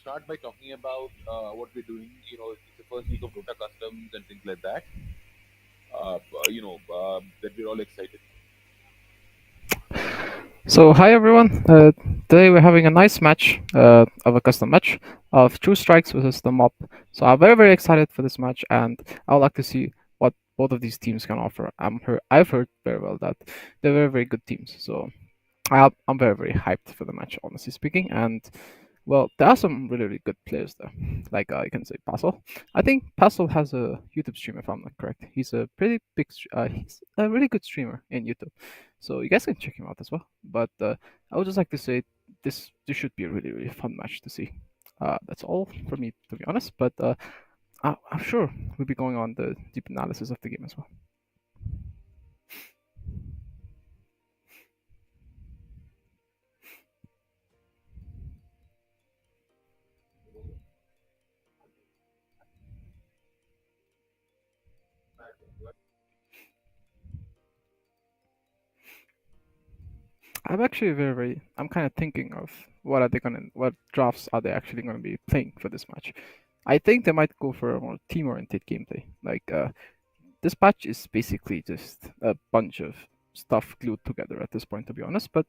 start by talking about what we're doing. It's the first week of Dota customs and things like that. That we're all excited. So hi everyone. Today we're having a nice match of a custom match of True Strikes versus the Mob. So I'm very excited for this match, and I would like to see what both of these teams can offer. I've heard very well that they're very good teams. So I'm very hyped for the match, honestly speaking. And well, there are some really good players there. Like I can say Paso. I think Paso has a YouTube stream if I'm not correct. He's a pretty he's a really good streamer in YouTube. So you guys can check him out as well. But I would just like to say this should be a really fun match to see. That's all for me, to be honest. But I'm sure we'll be going on the deep analysis of the game as well. I'm actually I'm kind of thinking of what drafts are they actually gonna be playing for this match. I think they might go for a more team-oriented gameplay. Like this patch is basically just a bunch of stuff glued together at this point, to be honest. But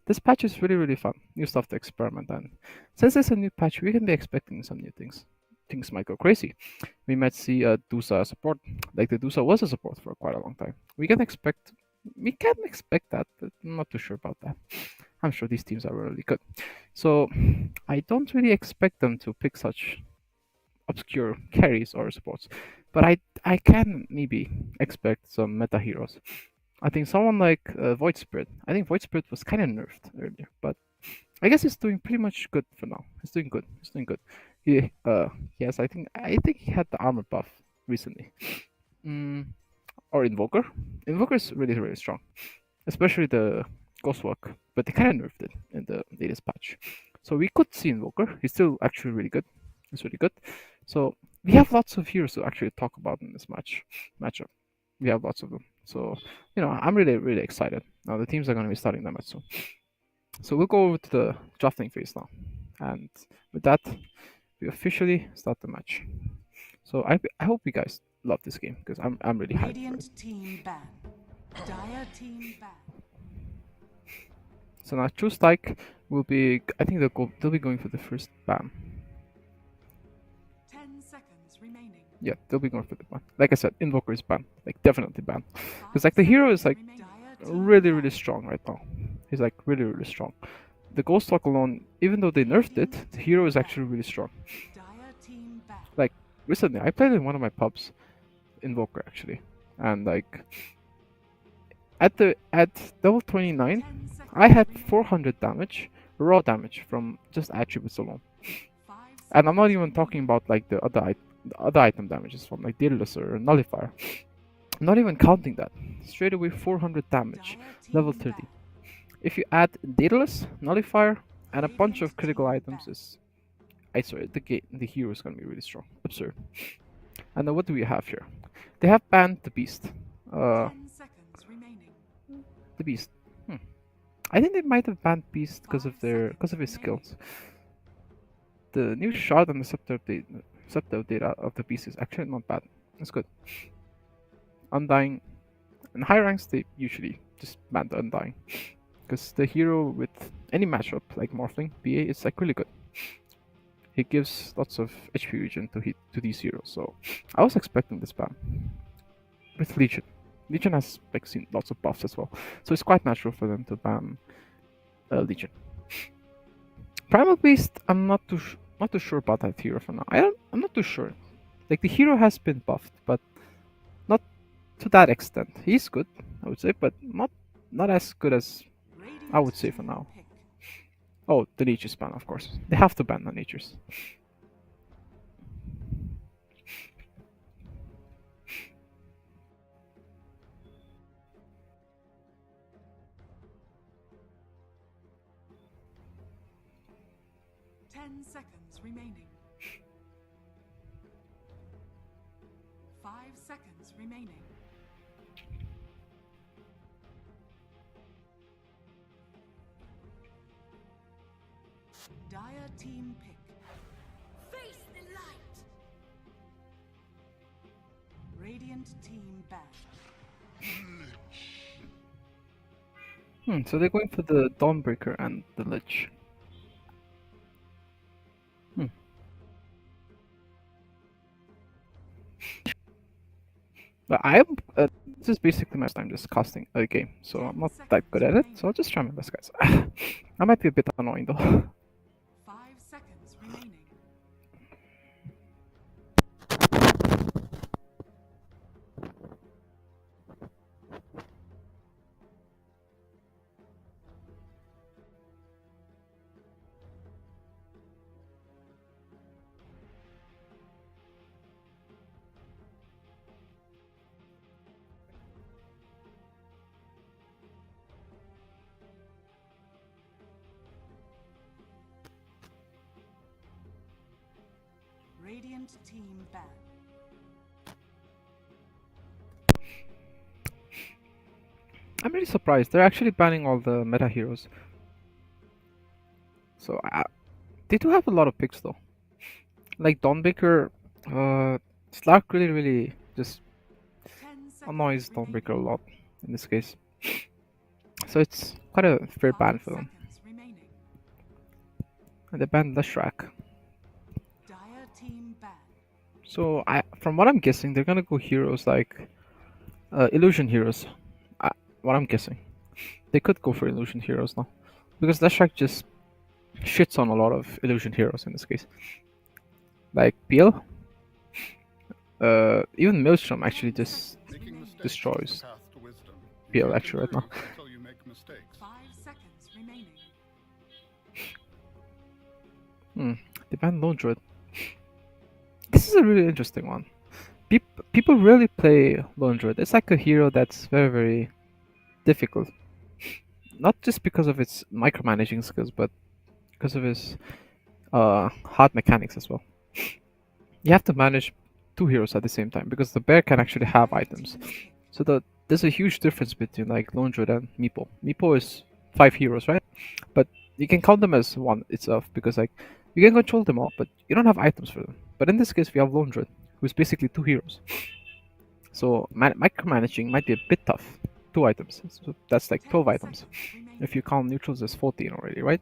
this patch is really fun, new stuff to experiment. And since it's a new patch, we can be expecting some new things. Things might go crazy. We might see a Dusa support, like the Dusa was a support for quite a long time. We can expect that, but I'm not too sure about that. I'm sure these teams are really good. So I don't really expect them to pick such obscure carries or supports, but I can maybe expect some meta heroes. I think someone like Void Spirit. I think Void Spirit was kind of nerfed earlier, but I guess he's doing pretty much good for now. He's doing good. He's doing good. He yes, I think he had the armor buff recently. Mm, or Invoker. Invoker is really strong, especially the Ghost Walk, but they kind of nerfed it in the latest patch. So we could see Invoker. He's still actually really good. He's really good. So we have lots of heroes to actually talk about in this matchup. We have lots of them. So I'm really excited. Now the teams are going to be starting that match soon. So we'll go over to the drafting phase now, and with that, we officially start the match. So I hope you guys love this game because I'm really hyped for it. Radiant team ban. Dire team ban. So now True Strike will be. I think they'll be going for the first ban. 10 seconds remaining. Yeah, they'll be going for the ban. Like I said, Invoker is banned. Like definitely banned. Because like the hero is like really strong right now. He's like really strong. The Ghost Walk alone, even though they nerfed it, the hero is actually really strong. Dire team ban. Like recently, I played in one of my pubs, Invoker actually, and like at level 29, 10 seconds I had remaining. 400 damage, raw damage from just attributes alone. 5 And I'm not seconds even remaining. talking about like the other item damages from like Daedalus or Nullifier. I'm not even counting that. Straight away 400 damage, Dire team level 30. ban. If you add Daedalus, Nullifier, and a bunch of Radiant critical team items, ban. I swear the hero is gonna be really strong. Absurd. And then what do we have here? They have banned the Beast. 10 seconds remaining. The Beast. I think they might have banned Beast because 5 because of his seconds skills. The new shard and the scepter data of the Beast is actually not bad. It's good. Undying. In high ranks, they usually just ban the Undying. Because the hero with any matchup, like Morphling, BA, is like really good. He gives lots of HP regen to these heroes, so I was expecting this ban. With Legion. Legion has like seen lots of buffs as well, so it's quite natural for them to ban Legion. Primal Beast, I'm not too sure about that hero for now. I'm not too sure. Like the hero has been buffed, but not to that extent. He's good, I would say, but not as good as Radiant I would say for team now. pick. Oh, the Nature's ban, of course. They have to ban the Natures. 10 seconds remaining. 5 seconds remaining. Dire team pick. Radiant team ban. So they're going for the Dawnbreaker and the Lich. But I am. This is basically my first time just casting a game, so I'm not that good at it. So I'll just try my best, guys. I might be a bit annoying though. 5 seconds remaining. Radiant team ban. I'm really surprised. They're actually banning all the meta heroes. So they do have a lot of picks though. Like Dawnbreaker, Slark really just 10 seconds annoys remaining. Dawnbreaker a lot in this case. So it's quite a fair 5 ban for them. seconds remaining. And they banned Leshrac. Dire team ban. So from what I'm guessing, they're gonna go heroes like illusion heroes. What I'm guessing, they could go for illusion heroes now, because Leshrac just shits on a lot of illusion heroes in this case. Like Peel, even Maelstrom actually just destroys Peel actually right now. 5 seconds remaining. They banned Lone Druid. This is a really interesting one. People really play Lone Druid. It's like a hero that's very difficult. Not just because of its micromanaging skills, but because of his hard mechanics as well. You have to manage two heroes at the same time, because the bear can actually have items. So there's a huge difference between like Lone Druid and Meepo. Meepo is 5 heroes, right? But you can count them as one itself, because like you can control them all, but you don't have items for them. But in this case, we have Lone Druid, who's basically 2 heroes. So micromanaging might be a bit tough. 2 items, so that's like 12 items. If you count neutrals as 14 already, right?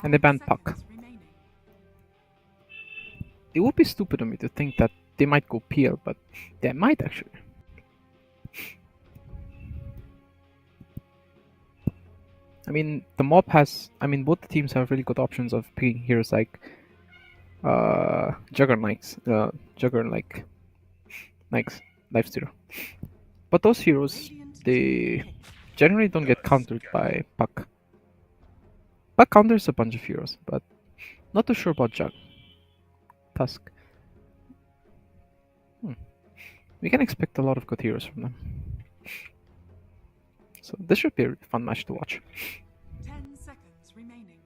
And they banned Puck. It would be stupid of me to think that they might go PL, but they might actually. I mean, the mob has. I mean, both the teams have really good options of picking heroes like Juggernauts, Juggernaut Knights, Lifestealer. But those heroes, they generally don't get countered by Puck. Puck counters a bunch of heroes, but not too sure about Jug. Tusk. We can expect a lot of good heroes from them. So this should be a fun match to watch. 10 seconds remaining.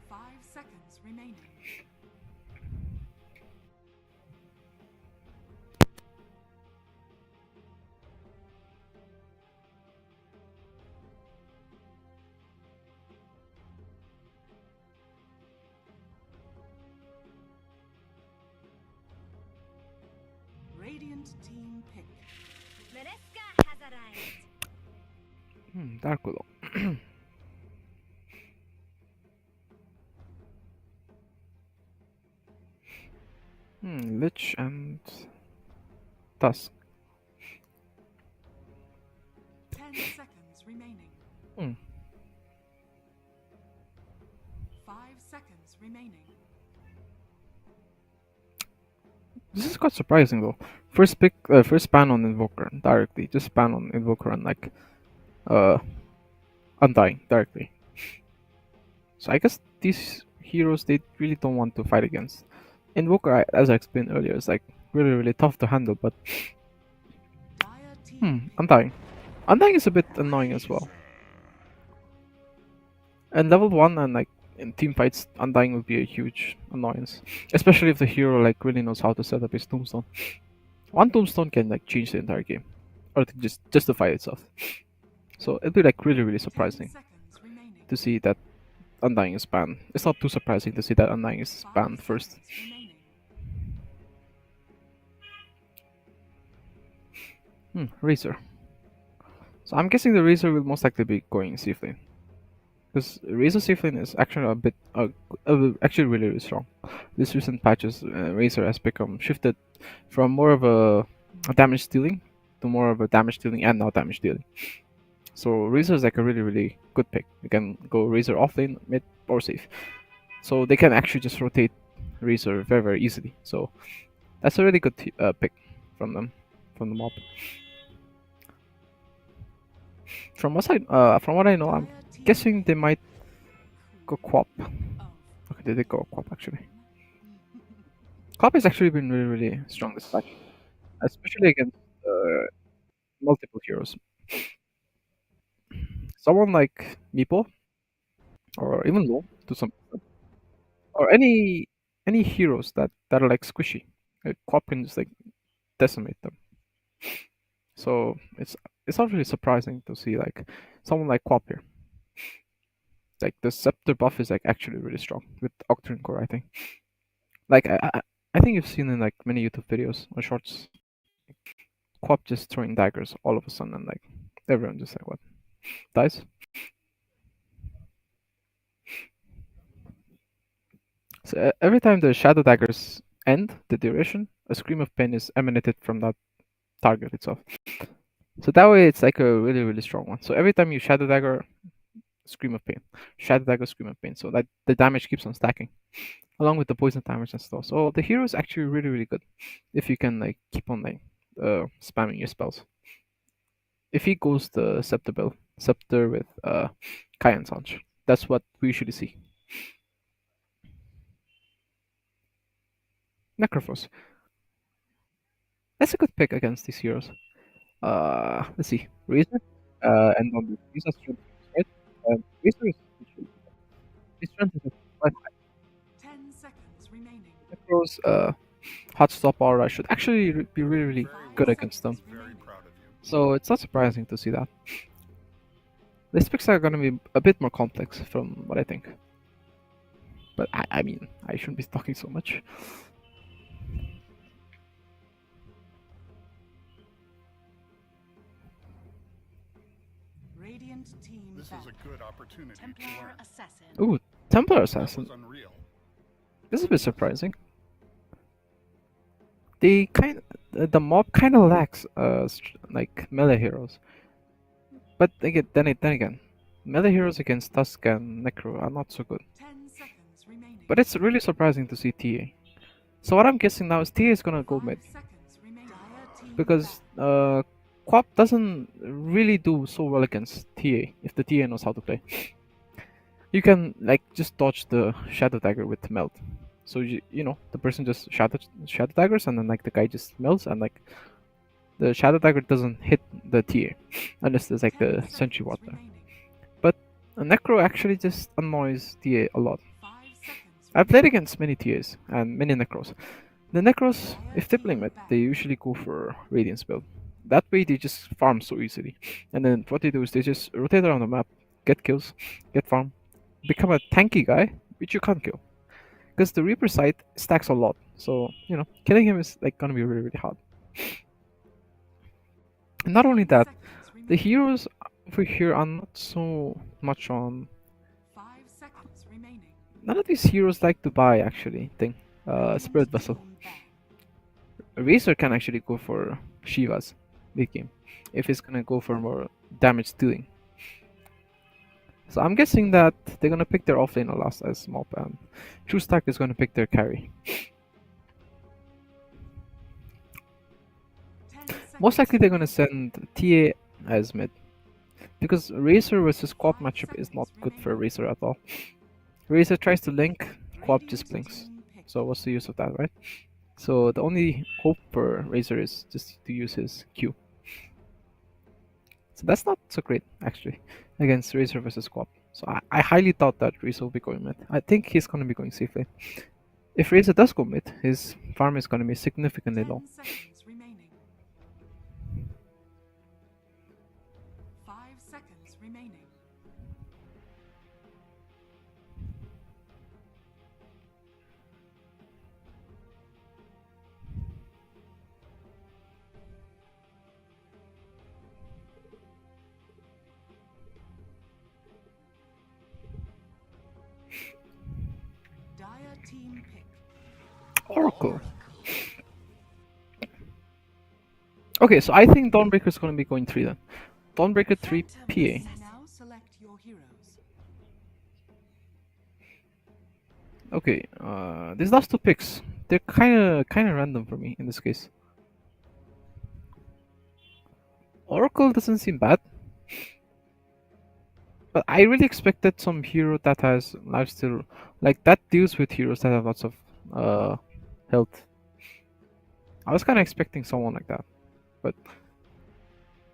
5 seconds remaining. Radiant team pick. Mereska has arrived. Dark Willow. Lich and Tusk. 10 seconds remaining. 5 seconds remaining. This is quite surprising though. First ban on Invoker directly. Just ban on Invoker and like Undying directly. So I guess these heroes they really don't want to fight against. Invoker, as I explained earlier, is like really tough to handle, but Dire team Undying. Undying is a bit annoying as well. And level 1 and like in team fights, Undying would be a huge annoyance. Especially if the hero like really knows how to set up his tombstone. One tombstone can like change the entire game. Or to just justify itself. So it'd be like really 10 surprising seconds remaining. to see that Undying is banned. It's not too surprising to see that Undying is 5 banned first. seconds remaining. Razor. So I'm guessing the Razor will most likely be going safe lane. Because Razor safe lane is actually a bit, actually really strong. This recent patches, Razor has become shifted from more of a damage dealing to more of a damage dealing and now damage dealing. So Razor is like a really good pick. You can go Razor off lane, mid, or safe. So they can actually just rotate Razor very easily. So that's a really good pick from them, from the mob. From what I know, I'm Dire team guessing they might go Quap. of Okay, they did go Quap actually. Quap has actually been really strong this patch, especially against multiple heroes. Someone like Meepo, or even Lo, to some extent, or any heroes that are like squishy. Quap can just like decimate them. So it's not really surprising to see like someone like Quap here. Like the scepter buff is like actually really strong with Octarine Core, I think. Like I think you've seen in like many YouTube videos or shorts, Quap just throwing daggers all of a sudden, and like everyone just like what dies. So every time the shadow daggers end the duration, a scream of pain is emanated from that target itself. So that way it's like a really strong one. So every time you shadow dagger, scream of pain, shadow dagger, scream of pain. So that the damage keeps on stacking, along with the poison damage and stuff. So the hero is actually really good if you can like keep on like spamming your spells. If he goes the scepter build, scepter with Kayan Sanch, that's what we usually see. Necrophos. That's a good pick against these heroes. Let's see. Razor and Zombie. These are strength, right? Razor is his strength is quite high. 10 seconds remaining. Necros, Hot Stop Aura should actually be really good against them. So it's not surprising to see that. These picks are gonna be a bit more complex from what I think. But I mean, I shouldn't be talking so much. Radiant team This back. is a good opportunity to Templar learn. assassin. Ooh, Templar That Assassin. was unreal. This is a bit surprising. The mob kind of lacks like melee heroes. But then again, melee heroes against Tusk and Necro are not so good. 10 seconds remaining. But it's really surprising to see TA. So what I'm guessing now is TA is gonna go 5 mid seconds remaining. Dire team because back. Quap doesn't really do so well against TA if the TA knows how to play. You can like just dodge the shadow dagger with melt. So you know the person just shadow daggers and then like the guy just melts and like the shadow dagger doesn't hit the TA unless there's like 10 the seconds sentry ward there. remaining. But a Necro actually just annoys TA a lot. 5 seconds I've played against many TAs and many Necros. The Necros, if they play mid, they usually go for Radiance build. That way they just farm so easily. And then what they do is they just rotate around the map, get kills, get farm, become a tanky guy, which you can't kill. Because the Reaper side stacks a lot. So, you know, killing him is like gonna be really hard. And not only 10 that, seconds the remaining. heroes over here are not so much on. 5 seconds remaining. None of these heroes like to buy actually thing. Radiant Spirit Vessel. team back. Razor can actually go for Shivas late game if he's gonna go for more damage dealing. So I'm guessing that they're gonna pick their offlaner last as mob and True Stack is gonna pick their carry. 10 Most likely seconds they're gonna send TA as mid. Because Razor versus Quap matchup is not good for Razor at all. Razor tries to link, Quap just blinks. So what's the use of that, right? So the only hope for Razor is just to use his Q. So that's not so great actually against Razor versus Quap. So I highly doubt that Razor will be going mid. I think he's gonna be going safely. If Razor does go mid, his farm is gonna be significantly 10 low. seconds remaining. 5 seconds remaining. Dire team pick. Oracle. Okay, so I think Dawnbreaker is going to be going 3 then. Dawnbreaker 3 PA. Now select your heroes. Okay, these last 2 picks, they're kind of random for me in this case. Oracle doesn't seem bad, but I really expected some hero that has lifesteal, like that deals with heroes that have lots of health. I was kind of expecting someone like that, but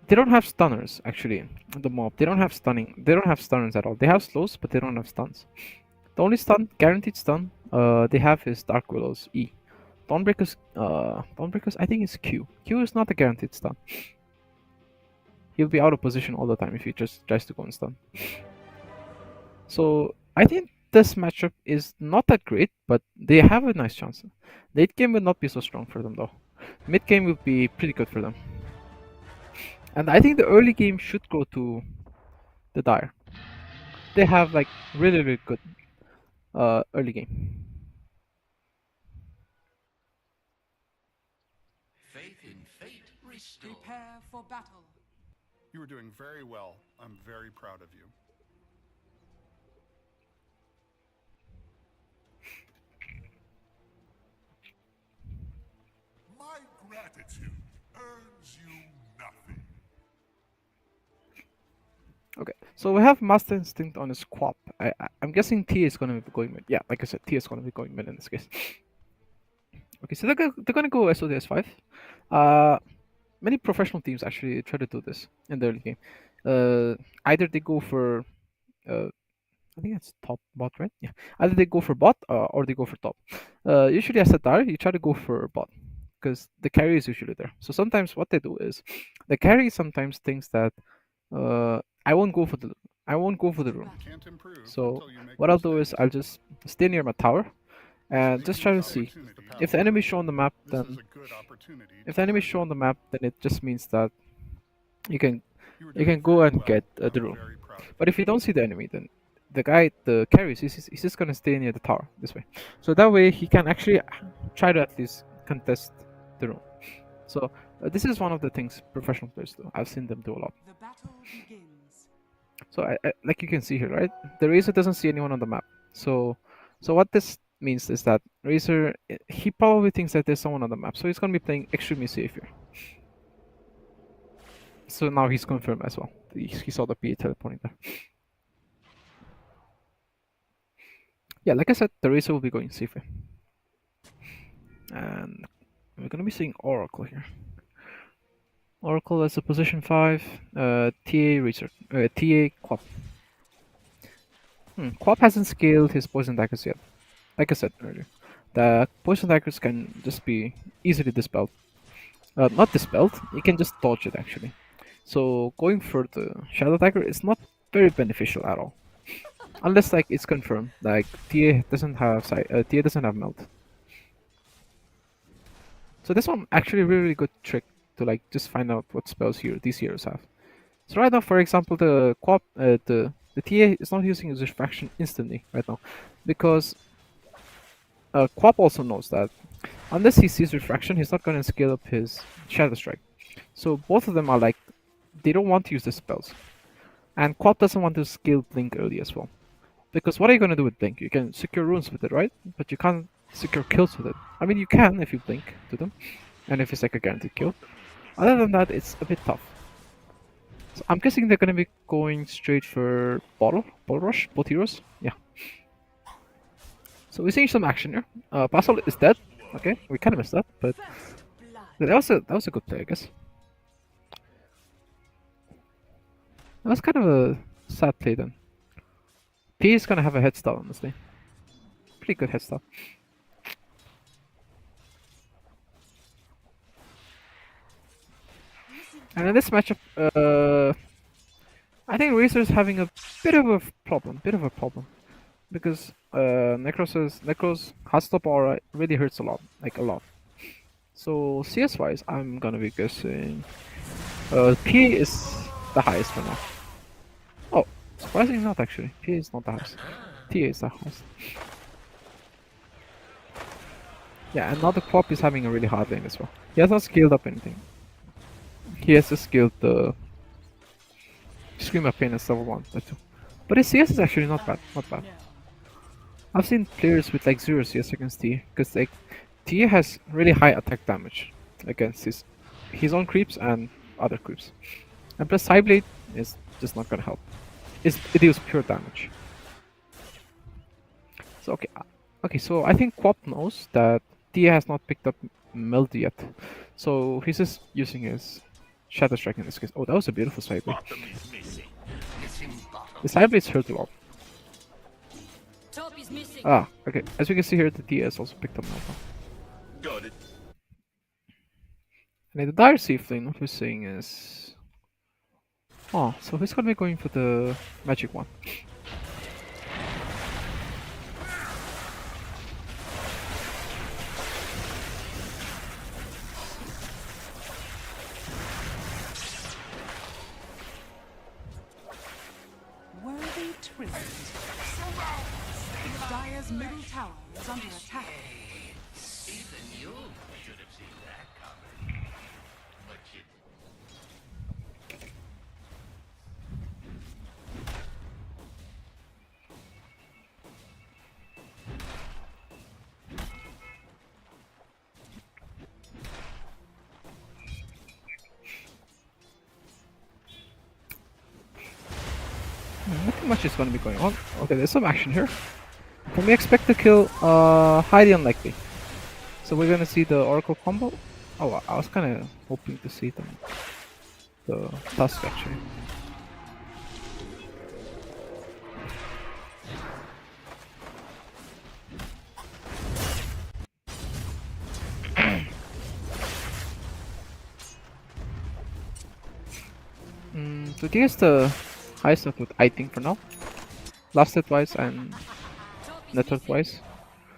they don't have stunners actually. The mob, they don't have stunning. They don't have stunners at all. They have slows, but they don't have stuns. The only stun, guaranteed stun, they have is Dark Willow's E. Dawnbreaker's I think is Q. Q is not a guaranteed stun. He'll be out of position all the time if he just tries to go and stun. So I think this matchup is not that great, but they have a nice chance. Late game will not be so strong for them though. Mid game will be pretty good for them. And I think the early game should go to the Dire. They have like really good early game. Faith in fate restored. Prepare for battle. You are doing very well. I'm very proud of you. My gratitude earns you nothing. Okay, so we have Master Instinct on his Quap. I'm guessing T is gonna be going mid. Yeah, like I said, T is gonna be going mid in this case. Okay, so they're gonna go SODS 5. Many professional teams actually try to do this in the early game. Either they go for, I think it's top bot, right? Yeah. Either they go for bot or they go for top. Usually as a Dire, you try to go for bot because the carry is usually there. So sometimes what they do is the carry sometimes thinks that I won't go for the room. Can't improve So until you make what I'll do mistakes. is I'll just stay near my tower and just try to see Opportunity. if the enemy is shown on the map. This is Then a good opportunity if to the enemy is prove shown on the map, then it just means that you can you were you doing can go very and well. get I'm the room. very proud of you. But if you don't see the enemy, then the carries, he's just gonna stay near the tower this way. So that way he can actually try to at least contest the room. So this is one of the things professional players do. I've seen them do a lot. The battle begins. So I like you can see here, right? The Razor doesn't see anyone on the map. So what this means is that Razor, he probably thinks that there's someone on the map. So he's gonna be playing extremely safe here. So now he's confirmed as well. He saw the PA teleporting there. Yeah, like I said, the Razor will be going safer. And we're gonna be seeing Oracle here. Oracle as a position 5, TA Razor, TA Quap. Quap hasn't scaled his poison daggers yet. Like I said earlier, the poison daggers can just be easily dispelled. Not dispelled, you can just dodge it actually. So going for the shadow dagger is not very beneficial at all. Unless like it's confirmed, like TA doesn't have TA doesn't have melt. So this one actually really good trick to like just find out what spells these heroes have. So right now, for example, the Quap, the TA is not using his refraction instantly right now, because Quap also knows that unless he sees refraction, he's not going to scale up his shadow strike. So both of them are like, they don't want to use the spells, and Quap doesn't want to scale blink early as well, because what are you going to do with blink? You can secure runes with it, right? But you can't secure kills with it. I mean, you can if you blink to them, and if it's like a guaranteed kill. Other than that, it's a bit tough. So I'm guessing they're gonna be going straight for bottle rush, both heroes. Yeah. So we're seeing some action here. Basel is dead. Okay, we kind of missed that, but that was a good play, I guess. That was kind of a sad play then. P is gonna have a head start, honestly. Pretty good head start. And in this matchup, I think Razor's having a bit of a problem, because Necros hard stop aura really hurts a lot, like a lot. So CS wise, I'm gonna be guessing P is the highest for now. Oh, surprisingly not actually. P is not the highest. T is the highest. Yeah, and now the Quap is having a really hard lane as well. He has not scaled up anything. He has just scaled the Scream of Pain as level 1, that too. But his CS is actually not bad, not bad. No. I've seen players with like 0 CS against T, because like T has really high attack damage against his own creeps and other creeps. And plus Cyblade is just not gonna help. It deals pure damage. So okay, so I think Quap knows that Tia has not picked up Meld yet. So he's just using his Shadow Strike in this case. Oh, that was a beautiful Cyblade. Bottom is missing. Missing bottom. The Cyblade's hurt a lot. Top is missing. Ah, okay. As we can see here, the Tia has also picked up Meld now. Got it. And in the Dire Safe lane, what we're saying is... Oh, so he's gonna be going for the magic one. Worthy tribute. Dire's middle tower is under attack. Even you should have seen that coming. But you Nothing much is gonna be going on. Okay, there's some action here. Can we expect the kill? Highly unlikely. So we're gonna see the Oracle combo? Oh, I was kinda hoping to see them. The Tusk actually. So here's the highest output I think for now. Last hit wise and network wise.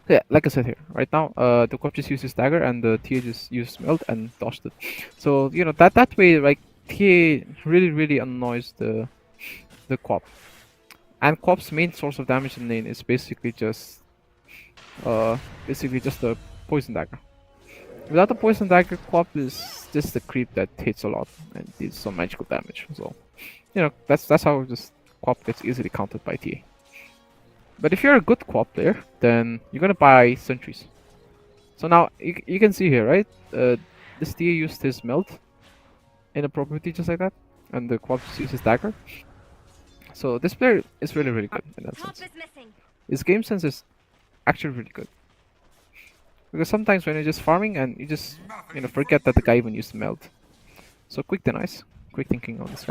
Yeah, like I said here, right now, the Quap just uses dagger and the TA just used melt and dodged it. So you know that way, like TA really annoys the Quap. And Quap's main source of damage in lane is basically just a poison dagger. Without the poison dagger, Quap is just a creep that hits a lot and deals some magical damage. So you know that's how just Quap gets easily countered by TA. But if you're a good Quap player, then you're gonna buy sentries. So now you can see here, right? This TA used his melt inappropriately just like that, and the Quap just uses dagger. So this player is really good in that Top sense. is missing. His game sense is actually really good. Because sometimes when you're just farming and you just forget that the guy even used melt. So quick denies, quick thinking on this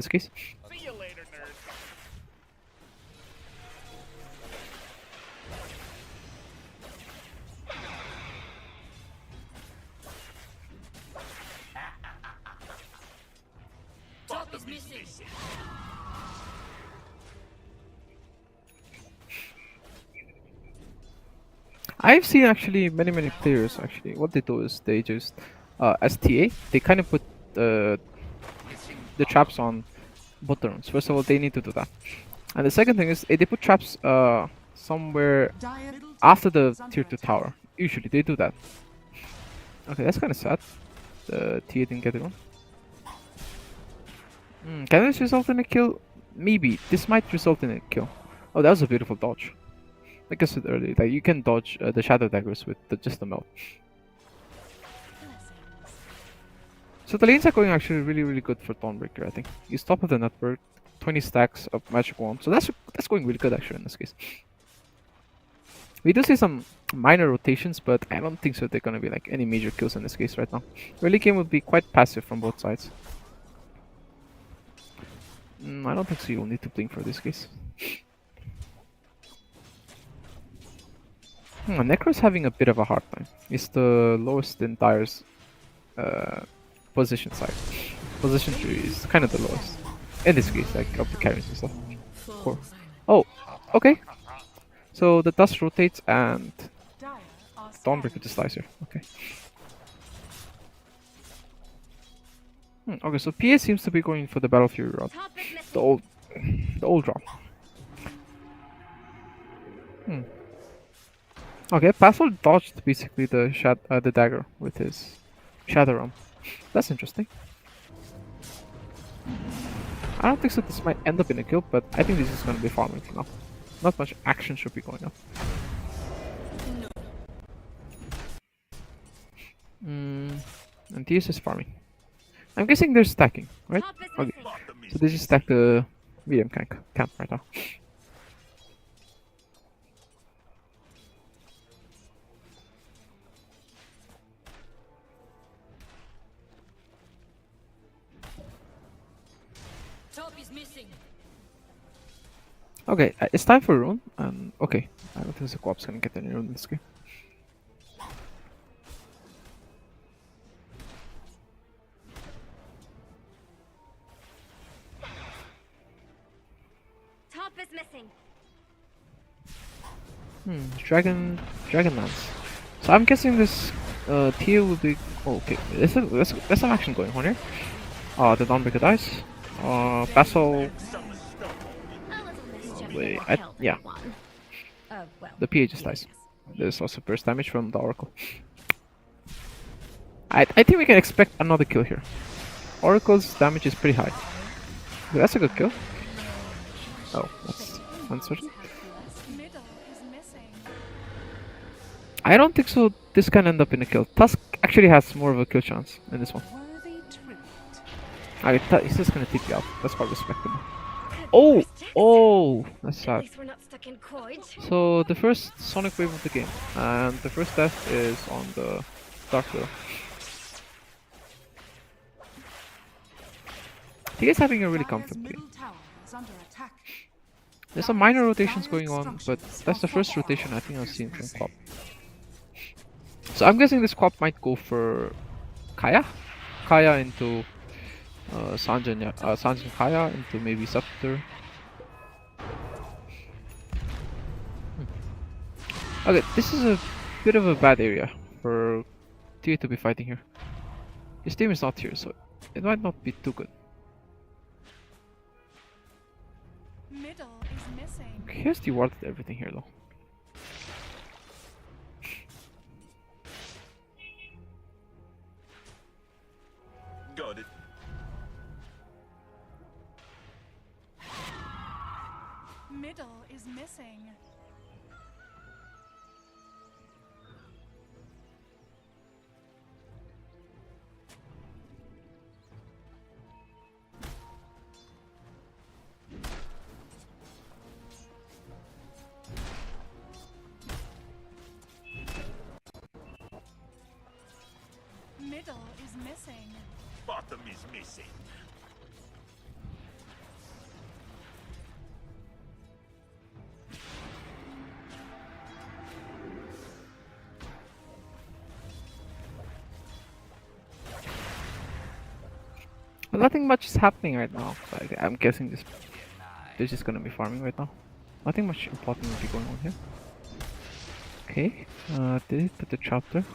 case. See you later, nerd. Top is missing. I've seen actually many players actually. What they do is they just as TA they kind of put the traps on bot turns. First of all, they need to do that, and the second thing is they put traps somewhere Dire middle after tower the is under tier 2 attack. tower. Usually they do that. Okay, that's kind of sad. The TA didn't get it on. Can this result in a kill? Maybe. This might result in a kill. Oh, that was a beautiful dodge. Like I said earlier, like you can dodge the shadow daggers with just the melt. So the lanes are going actually really good for Thornbreaker, I think. He's top of the network, 20 stacks of magic wand. So that's going really good actually in this case. We do see some minor rotations, but I don't think so they're gonna be like any major kills in this case right now. Early game would be quite passive from both sides. I don't think so you'll need to blink for this case. Necro's having a bit of a hard time. He's the lowest in Dire's position side. Position 3 is kind of the lowest. In this case, like of the carries and stuff. Cool. Oh, okay. So the dust rotates and Dire are Dawnbreaker just dies here. Okay. Okay, so PA seems to be going for the Battle Fury route. Top is missing. The old drop. Okay, Basil dodged basically the dagger with his Shadow Realm. That's interesting. I don't think so this might end up in a kill, but I think this is going to be farming for now. Not much action should be going on. And TS is farming. I'm guessing they're stacking, right? Okay, so they just stack the medium camp right now. Top is missing. Okay, it's time for rune, and okay, I don't think the co-op's gonna get any rune in this game. Top is missing. Dragonlance. So I'm guessing this tier will be. Oh, okay, there's some action going on here. The Dawnbreaker dies. Basil. A little mischief Wait, won't help yeah. anyone. Well, The PA just dies. There's also burst damage from the Oracle. I think we can expect another kill here. Oracle's damage is pretty high. That's a good kill. Oh, that's uncertain. Middle is missing. I don't think so. This can end up in a kill. Tusk actually has more of a kill chance in this one. Worthy treat. He's just gonna TP out. That's quite respectable. Oh, that's At sad. least we're not stuck in Coig. So the first Sonic wave of the game, and the first death is on the Dark Widow. He is having a really Dire's comfortable game. middle tower is under attack. There's some minor rotations going on, but that's the first rotation I think I've seen from Quap. So I'm guessing this Quap might go for Kaya? Kaya into Sanjin, yeah. Sanjin Kaya into maybe Scepter. Okay, this is a bit of a bad area for Tier to be fighting here. His team is not here, so it might not be too good. Middle is missing. He has dewarded everything here though. Got it. Middle is missing. Middle is missing. Bottom is missing. But nothing much is happening right now. So I'm guessing they're just gonna be farming right now. Nothing much important will be going on here. Okay, did it put the trap there?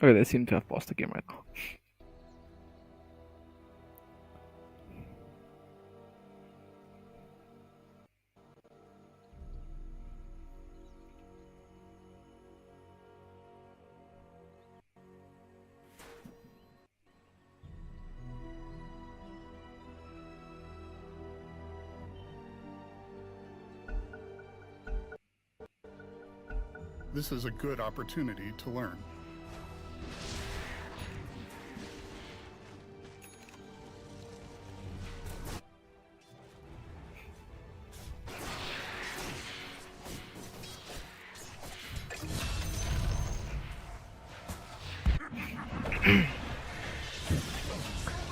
Okay, they seem to have paused the game right now. This is a good opportunity to learn.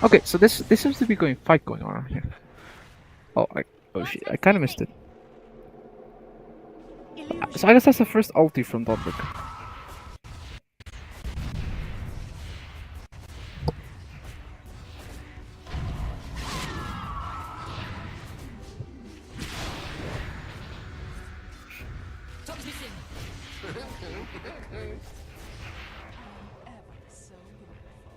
Okay, so this seems to be fight going on here. Oh shit, I kind of missed it. So I guess that's the first ulti from Dawnbreaker. Ever so grateful.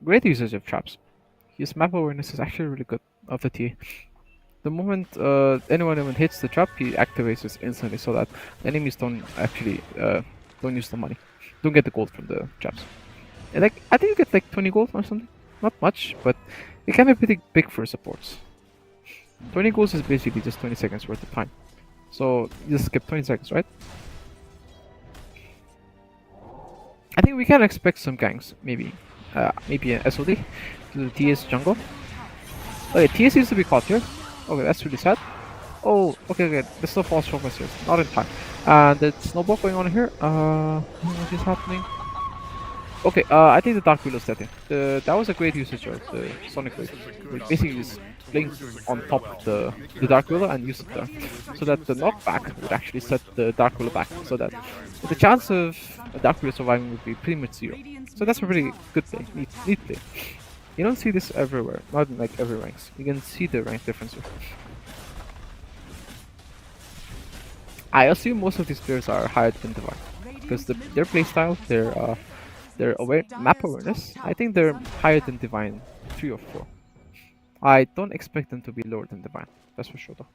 Great usage of traps. His map awareness is actually really good of the TA. The moment anyone even hits the trap, he activates it instantly so that enemies don't actually don't use the money, don't get the gold from the traps. And like I think you get like 20 gold or something, not much, but it can be pretty big for supports. 20 goals is basically just 20 seconds worth of time. So you just skip 20 seconds, right? I think we can expect some ganks, maybe an SOD to the TS jungle. Okay, TS seems to be caught here. Okay, that's really sad. Oh, okay, there's no false focus here, not in time. And the snowball going on here. What is happening? Okay, I think the Dark Wheel is dead here. That was a great usage of the Sonic Wave. Like basically just playing on top of the Dark Wheel and use it there. So that the knockback would actually set the Dark Wheel back. So that the chance of a Dark Wheel surviving would be pretty much 0. So that's a really good play, neat play. You don't see this everywhere, not in like every ranks. You can see the rank difference here. I assume most of these players are higher than Divine. Because their playstyle, their map awareness, I think they're higher than Divine 3 or 4. I don't expect them to be lower than Divine, that's for sure though.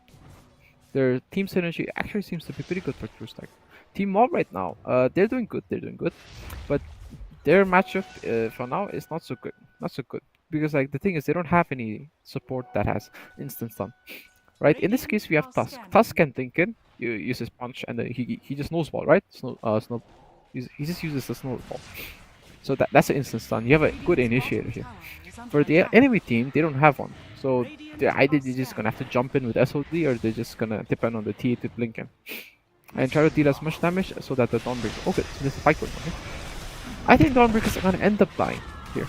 Their team synergy actually seems to be pretty good for True Stack. Team Mob right now, they're doing good, but their matchup for now is not so good. Because like the thing is, they don't have any support that has instant stun. Right? In this case, we have Tusk. Tusk can think in, you use his punch, and then he just snowball, right? He just uses the snowball. So that's an instant stun. You have a good initiator here. For the enemy team, they don't have one. So they're either just gonna have to jump in with SOD, or they're just gonna depend on the TA to blink in. And try to deal as much damage so that the Dawnbreaker... Okay, so there's a fight going on here. I think Dawnbreakers are gonna end up dying here.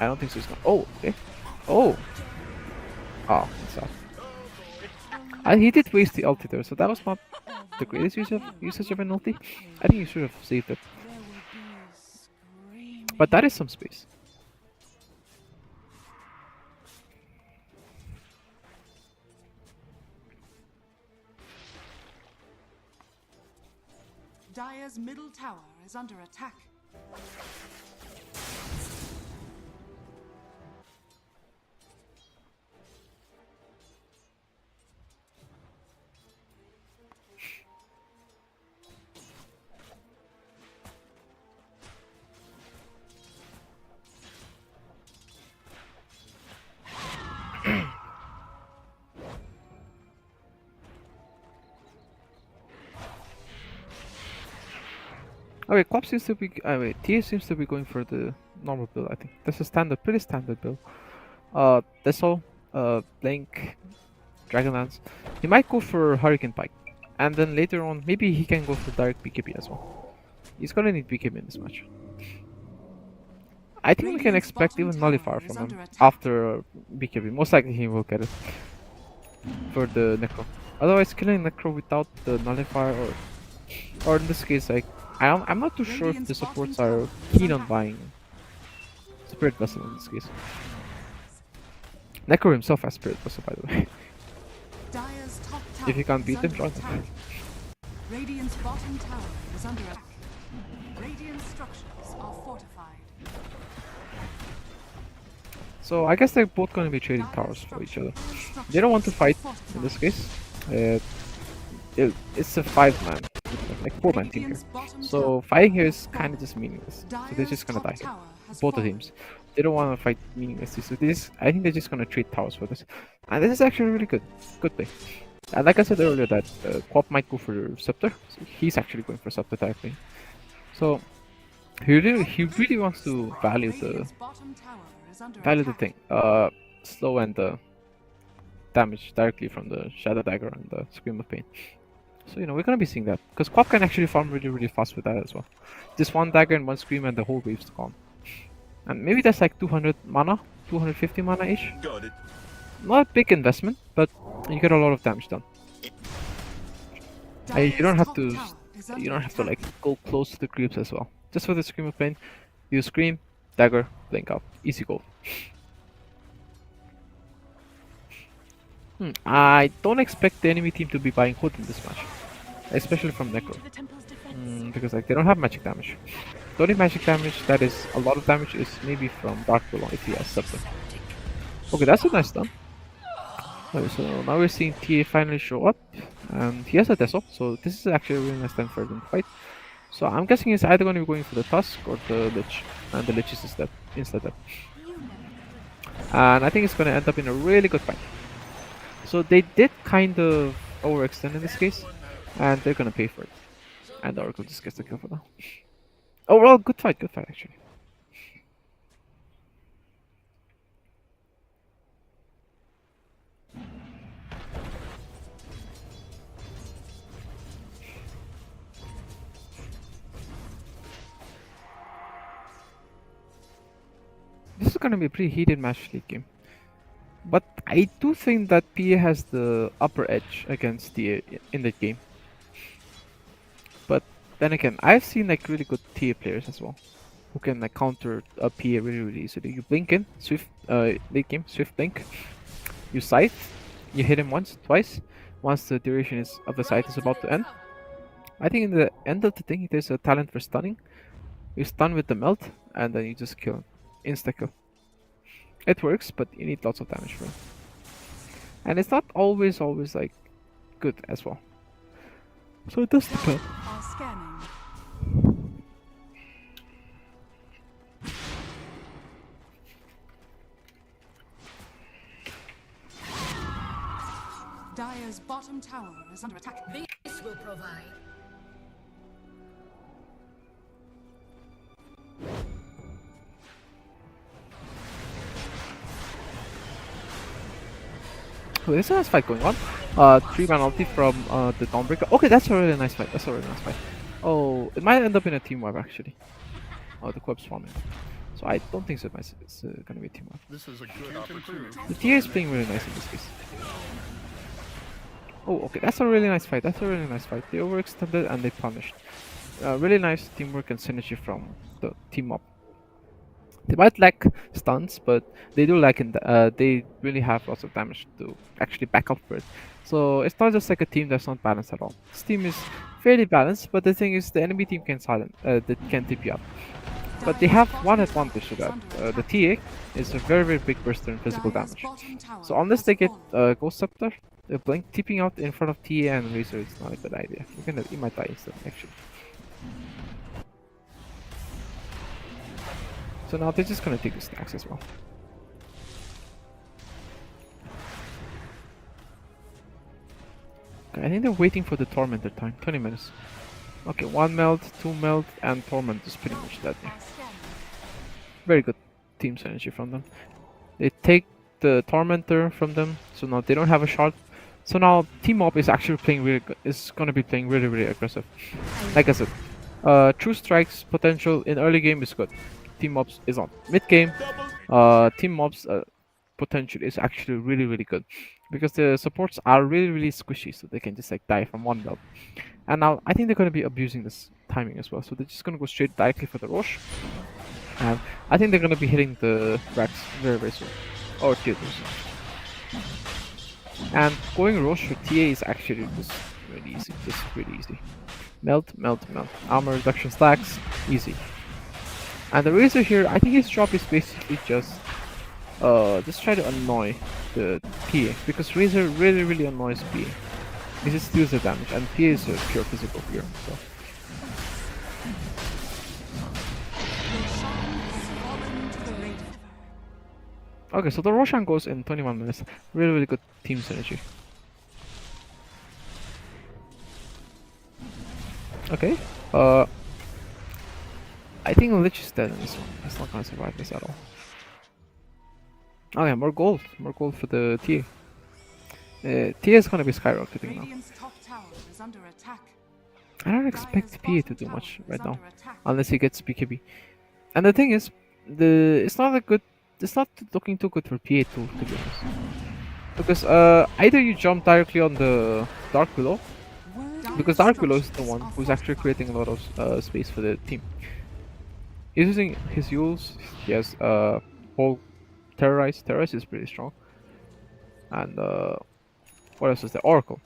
I don't think so. He's gonna... Oh, okay. Oh! Oh, that's sad. He did waste the ulti there, so that was not the greatest usage of an ulti. I think he should have saved it. But that is some space. Dire's middle tower is under attack. Okay, Quap seems to be... wait, TA seems to be going for the normal build, I think. That's a pretty standard build. Deso, Blink, Dragonlance. He might go for Hurricane Pike. And then later on, maybe he can go for direct BKB as well. He's gonna need BKB in this match. I think we can expect even Nullifier from him after BKB. Most likely he will get it for the Necro. Otherwise, killing Necro without the Nullifier, or in this case, like, I'm not too sure if the supports are keen on buying Spirit Vessel in this case. Necro himself has Spirit Vessel, by the way. If you can't beat them, join them. Radiant's bottom tower is under attack. Radiant structures are fortified. So I guess they're both going to be trading towers for each other. They don't want to fight in this case. It's a 5-man, like 4-man team here. So fighting here is kind of just meaningless. So they're just gonna die here. Both the teams. They don't want to fight meaninglessly. So I think they're just gonna trade towers for this. And this is actually really good play. And like I said earlier, that Quap might go for Scepter. So he's actually going for Scepter directly. So he really wants to value the thing. Slow and the damage directly from the Shadow Dagger and the Scream of Pain. So, we're gonna be seeing that. Because Quap can actually farm really fast with that as well. Just one dagger and one scream and the whole wave's gone. And maybe that's like 200 mana, 250 mana-ish. Got it. Not a big investment, but you get a lot of damage done. And you don't have to like go close to the creeps as well. Just for the Scream of Pain, you scream, dagger, blink out. Easy goal. I don't expect the enemy team to be buying Hood in this match, especially from Necro. To the temple's defense. Because like they don't have magic damage. The only magic damage that is a lot of damage is maybe from Dark Willow if he has something. Okay, that's a nice stun. Okay, so now we're seeing TA finally show up, and he has a Deso, so this is actually a really nice time for them to fight. So I'm guessing he's either going to be going for the Tusk or the Lich, and the Lich is instead dead. And I think it's going to end up in a really good fight. So they did kind of overextend in this case, and they're going to pay for it. And Oracle just gets the kill for now. Overall, good fight actually. This is gonna be a pretty heated match late game. But I do think that PA has the upper edge against TA in that game. But then again, I've seen like really good TA players as well, who can like counter a PA really easily. You blink in, swift late game, swift blink. You scythe, you hit him once, twice. Once the duration of the scythe is about to end. I think in the end of the thing, there's a talent for stunning. You stun with the melt, and then you just kill him. Insta kill. It works, but you need lots of damage for it. And it's not always like good as well. So it does depend. Are scanning. Dire's bottom tower is under attack. This will provide. Oh, there's a nice fight going on. 3-man ulti from the Dawnbreaker. Okay, that's a really nice fight. Oh, it might end up in a team wipe actually. Oh, the Corp's farming. So I don't think so. It's gonna be a team wipe. This is a good opportunity. The TA is playing really nice in this case. Oh, okay, that's a really nice fight. They overextended and they punished. Really nice teamwork and synergy from the team up. They might lack stuns, but they do lack they really have lots of damage to actually back up for it. So it's not just like a team that's not balanced at all. This team is fairly balanced, but the thing is the enemy team can can TP up. But they have one advantage to that. The TA is a very big burster in physical damage. So unless they get Ghost Scepter, Blink TPing out in front of TA and Razor is not a good idea. You might die instantly actually. So now they're just gonna take the stacks as well. Okay, I think they're waiting for the Tormentor time. 20 minutes. Okay, 1 melt, 2 melt, and Torment is pretty much dead. Very good team synergy from them. They take the Tormentor from them, so now they don't have a shard. So now Team Up is actually playing really good. Is gonna be playing really aggressive. Like I said, True Strike's potential in early game is good. Team Mobs is on mid game. Team Mobs potential is actually really good because the supports are really squishy, so they can just like die from one build. And now I think they're going to be abusing this timing as well, so they're just going to go straight directly for the Rosh. And I think they're going to be hitting the Rax very soon, or tier 2 soon. And going Rosh for TA is actually just really easy. Melt. Armor reduction stacks, easy. And the Razor here, I think his job is basically just try to annoy the PA, because Razor really annoys PA. He just steals the damage, and PA is a pure physical hero. So. Okay, so the Roshan goes in 21 minutes. Really good team synergy. Okay, I think Lich is dead in this one. He's not gonna survive this at all. Oh yeah, more gold for the TA. TA is gonna be skyrocketing now. I don't expect PA to do much right now, unless he gets BKB. And the thing is, it's not looking too good for PA to be honest. Because either you jump directly on the Dark Willow, because Dark Willow is the one who's actually creating a lot of space for the team. He's using his Yules. He has whole Terrorize. Terrorize is pretty strong. And What else is there? Oracle.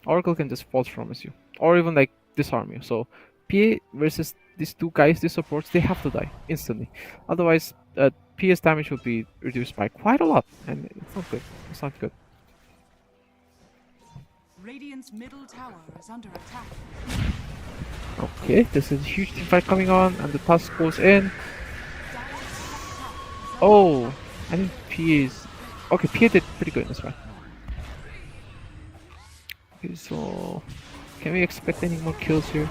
Oracle can just false promise you, or even like disarm you. So PA versus these two guys, these supports, they have to die instantly. Otherwise, PA's damage will be reduced by quite a lot, and it's not good. It's not good. Radiant's middle tower is under attack. Okay, there's a huge team fight coming on, and the tusk goes in. Oh, I think PA's... Okay, PA did pretty good in this one. Okay, so... Can we expect any more kills here?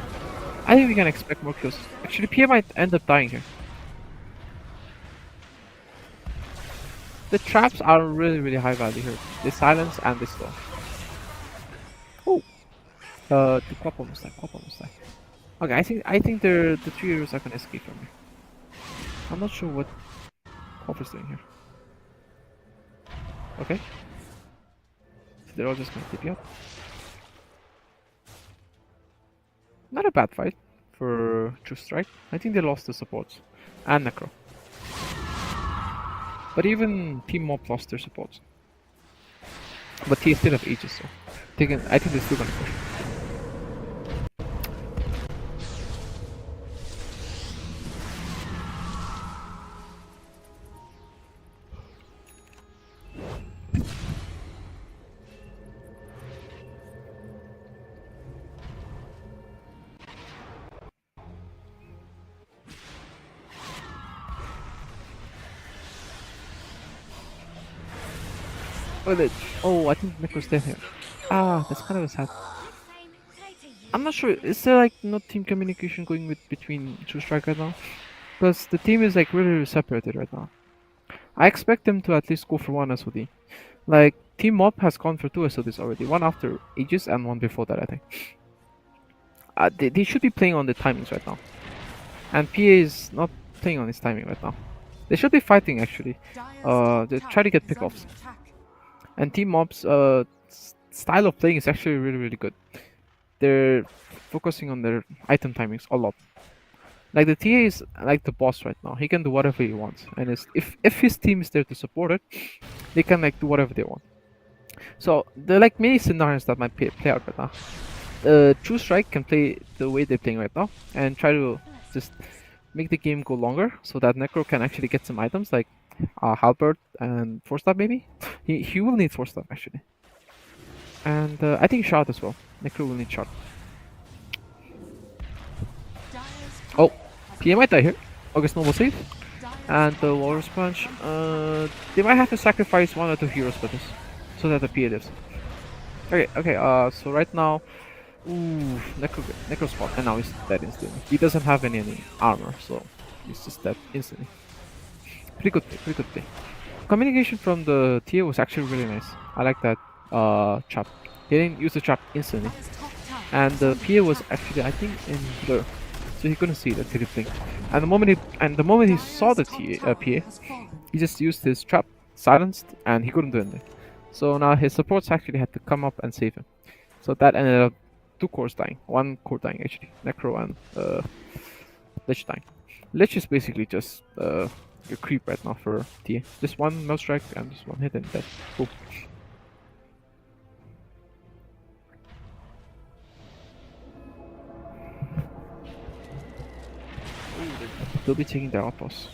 I think we can expect more kills. Actually, PA might end up dying here. The traps are really high value here. They silence and they slow. Oh! The Quap almost died, Quap almost died. Okay, I think the 3 heroes are gonna escape from here. I'm not sure what Quap is doing here. Okay. So they're all just gonna TP up. Not a bad fight for True Strike. I think they lost the supports and Necro. But even Team Mob lost their supports. But he still have ages, so I think they're still gonna push. Oh, I think Necro's dead here. Ah, that's kind of a sad. I'm not sure. Is there like no team communication going with between True Strike right now? Because the team is like really separated right now. I expect them to at least go for one SOD. Like Team Mob has gone for 2 SODs already. One after Aegis and one before that, I think. They should be playing on the timings right now. And PA is not playing on his timing right now. They should be fighting actually. They try to get pickoffs. And Team Mob's style of playing is actually really good. They're focusing on their item timings a lot. Like the TA is like the boss right now. He can do whatever he wants, and if his team is there to support it, they can like do whatever they want. So there are like many scenarios that might play out right now. True Strike can play the way they're playing right now and try to just make the game go longer so that Necro can actually get some items like Halberd and 4-star maybe. He will need 4-star actually. And I think Shard as well. Necro will need Shard. Oh, PA might die here. August Noble save. And the Walrus Punch. They might have to sacrifice 1 or 2 heroes for this. So that the PA lives. Okay, so right now... Ooh, Necro spot. And now he's dead instantly. He doesn't have any armor, so he's just dead instantly. Pretty good play. Communication from the TA was actually really nice. I like that trap. He didn't use the trap instantly. And the PA was actually, I think, in blur. So he couldn't see it until he blinked. And the moment he saw the PA, he just used his trap, silenced, and he couldn't do anything. So now his supports actually had to come up and save him. So that ended up 2 cores dying. 1 core dying actually. Necro and Lich dying. Lich is basically just a creep right now for TA. Just 1 mouse strike and just 1 hit and dead. Cool. They'll be taking their outposts.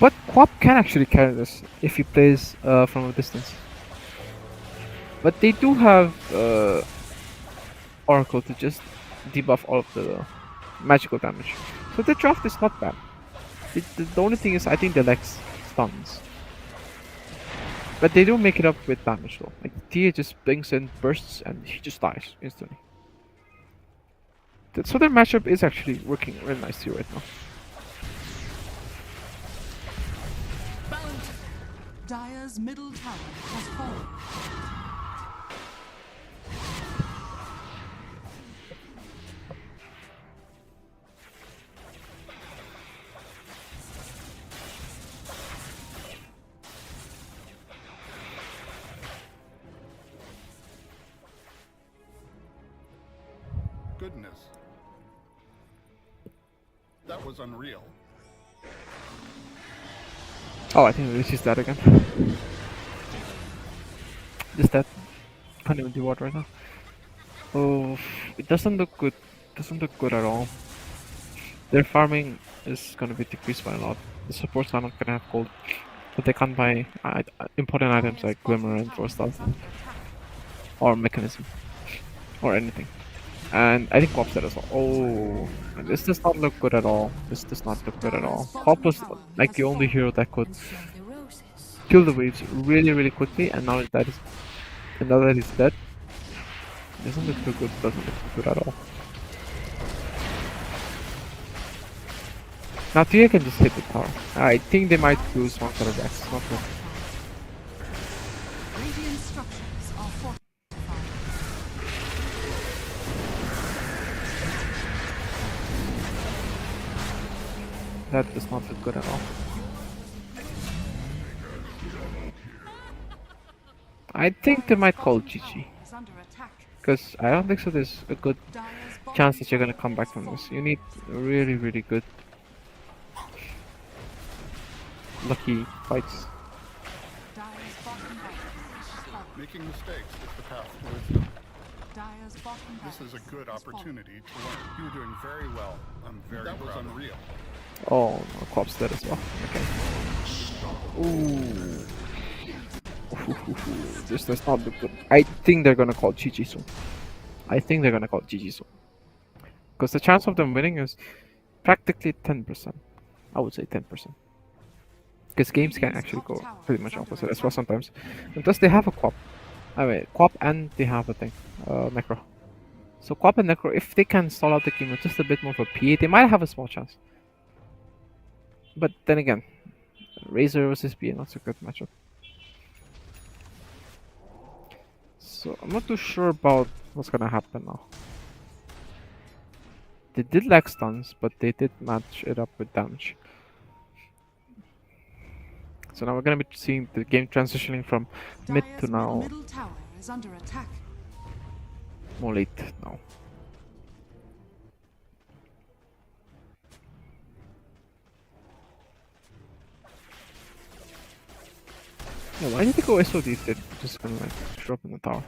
But Quap can actually carry this if he plays from a distance. But they do have Oracle to just debuff all of the magical damage. So the draft is not bad. The only thing is I think they lack stuns. But they do make it up with damage though. Like Tia just blinks and bursts and he just dies instantly. So their matchup is actually working really nicely right now. Dire's middle tower has fallen. Goodness. That was unreal. Oh, I think Lucy's dead again. Just dead. Can't even do what right now. Oh, it doesn't look good. Doesn't look good at all. Their farming is gonna be decreased by a lot. The supports are not gonna have gold, but they can't buy important items like Glimmer and Force Stealth, or Mechanism, or anything. And I think Quap's dead as well. Oh, this does not look good at all. This does not look good at all. Quap was like the only hero that could kill the waves really quickly, and now that he's dead, it doesn't look too good. Doesn't look too good at all. Now Tia can just hit the tower. I think they might do small kind of Rex. Not good. Radiant structures are fortified. That does not look good at all. I think they might call GG. Is under attack. Because I don't think so there's a good Dire's bottom chance that you're tower gonna come back has from this. fallen. You need really good lucky fights. Dire's bottom barracks has fallen. Making mistakes is the path to wisdom. Dire's bottom This is a barracks good has fallen. opportunity to learn. You were doing very well. I'm very proud. That was unreal. Oh no, Quap's dead as well. Okay. Ooh. This does not look good. I think they're gonna call GG soon. Because the chance of them winning is practically 10%. I would say 10%. Because games can actually go pretty much opposite as well sometimes. And thus they have a Quap. I mean, Quap and they have a thing. Necro. So Quap and Necro, if they can stall out the game with just a bit more of a PA, they might have a small chance. But then again, Razor versus PA, not so good matchup. So I'm not too sure about what's gonna happen now. They did lack stuns, but they did match it up with damage. So now we're gonna be seeing the game transitioning from mid to Dire's now middle tower is under attack. more late now. Yeah, why did they go SOD if they're just gonna like show up in the tower?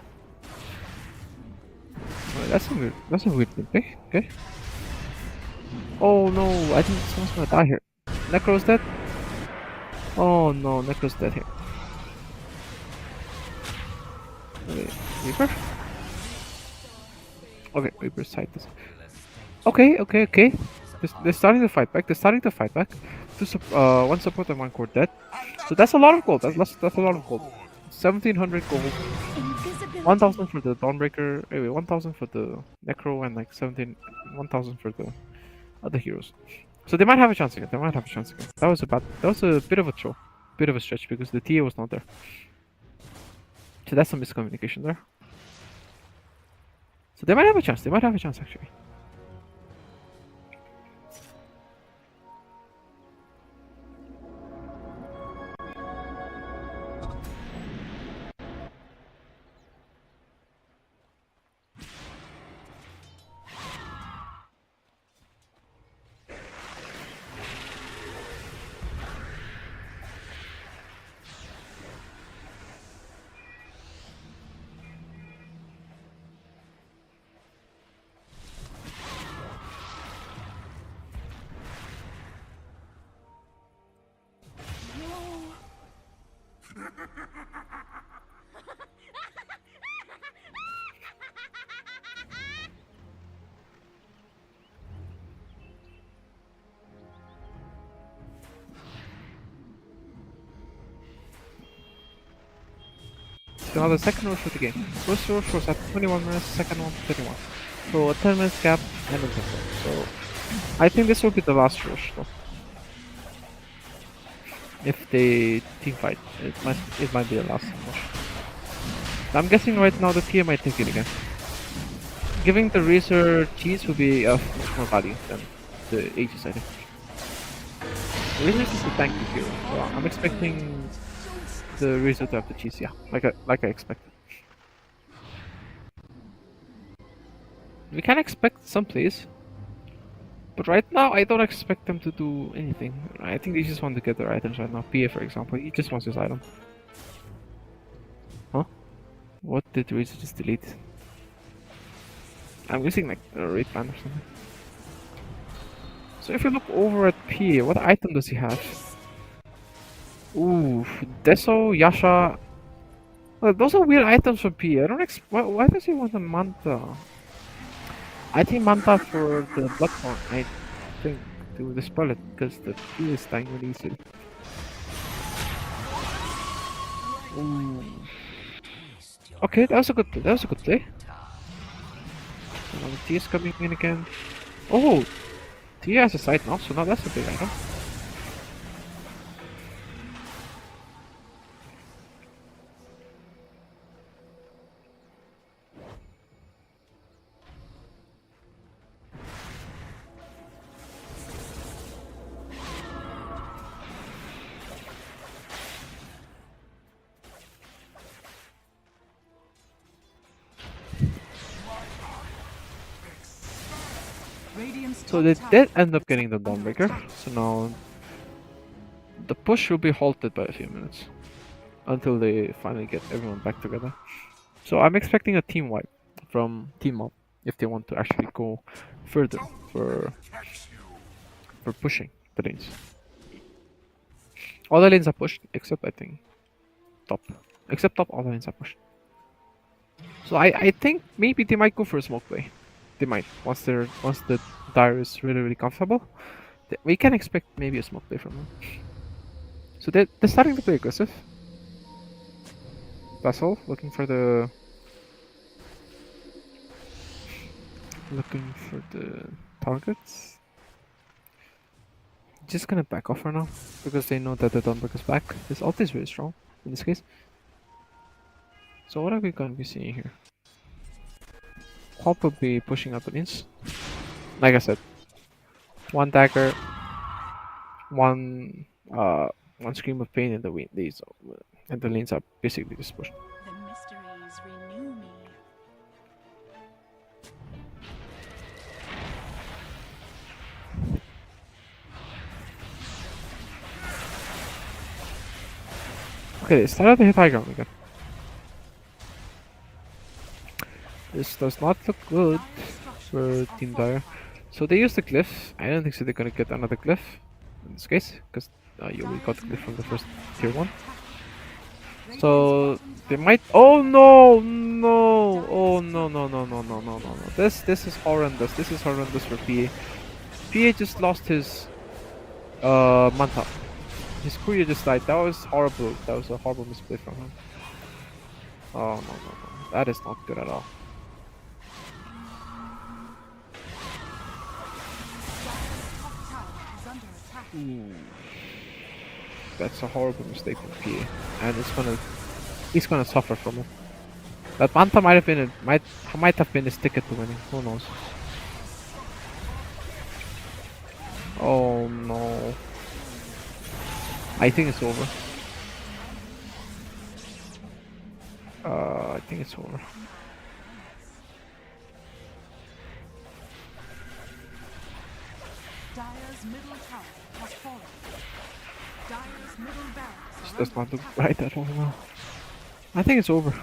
Oh, that's a weird thing. Okay. Oh no, I think someone's gonna die here. Necro's dead? Oh no, Necro's dead here. Okay, Reaper? Okay, Reaper's side this. Okay. They're starting to fight back. One support and one core dead. So that's a lot of gold. That's a lot of gold. 1700 gold. Invisibility. 1000 for the Dawnbreaker. Anyway, 1000 for the Necro and like 1000 for the other heroes. So they might have a chance again. That was a bit of a stretch because the TA was not there. So that's some miscommunication there. So they might have a chance. Actually. So now the second rush of the game. First rush was at 21 minutes, second one 31. So a 10 minutes gap and a tempo. So I think this will be the last rush though. If they team fight, it might be the last rush. I'm guessing right now the TM might take it again. Giving the Razor cheese will be of much more value than the Aegis, I think. The Razor is a tanky hero, so I'm expecting the Razor to have the cheese, yeah, like I expected. We can expect some plays. But right now, I don't expect them to do anything. I think they just want to get their items right now. PA, for example, he just wants his item. Huh? What did Razor just delete? I'm using like a raid ban or something. So if you look over at PA, what item does he have? Ooh, Deso, Yasha. Well, those are weird items for PA. I don't why does he want a Manta? I think Manta for the Bloodborne, I think, to dispel it, because the P is dying really easily. Ooh. Okay, that was a good play. That was a good play. Now the T is coming in again. Oh! T has a side now, so now that's a big item. Radiant's So top they tower did end up is getting the under Dawnbreaker, attack. so now the push will be halted by a few minutes until they finally get everyone back together. So I'm expecting a team wipe from Team Up if they want to actually go further for pushing the lanes. All the lanes are pushed except I think top. Except top, all the lanes are pushed. So I think maybe they might go for a smoke play. They might once the Dire is really comfortable. We can expect maybe a smoke play from them. So they're starting to play aggressive. Vessel looking for the targets. Just gonna back off for now because they know that the Dawnbreaker is back. This ult is really strong in this case. So what are we gonna be seeing here? Hop will be pushing up lanes. Like I said, one dagger, one scream of pain, and the lanes are basically just pushed. The mysteries renew me. Okay, they started to hit high ground again. This does not look good for Team Dire. So they used the glyph. I don't think so they're gonna get another glyph in this case, because you already got the glyph from the first tier 1. So they might. Oh no, no! Oh no, no, no, no, no, no, no, no! This is horrendous. This is horrendous for PA. PA just lost his Manta. His courier just died. That was horrible. That was a horrible misplay from him. Oh no, no, no! That is not good at all. Top tower is under attack. That's a horrible mistake from PA, and he's gonna suffer from it. That Manta might have been his ticket to winning. Who knows? Oh no! I think it's over. I think it's over. Dire's middle tower has fallen. Dire's middle barracks This are does under not look attack. right at all now. I think it's over. Dire's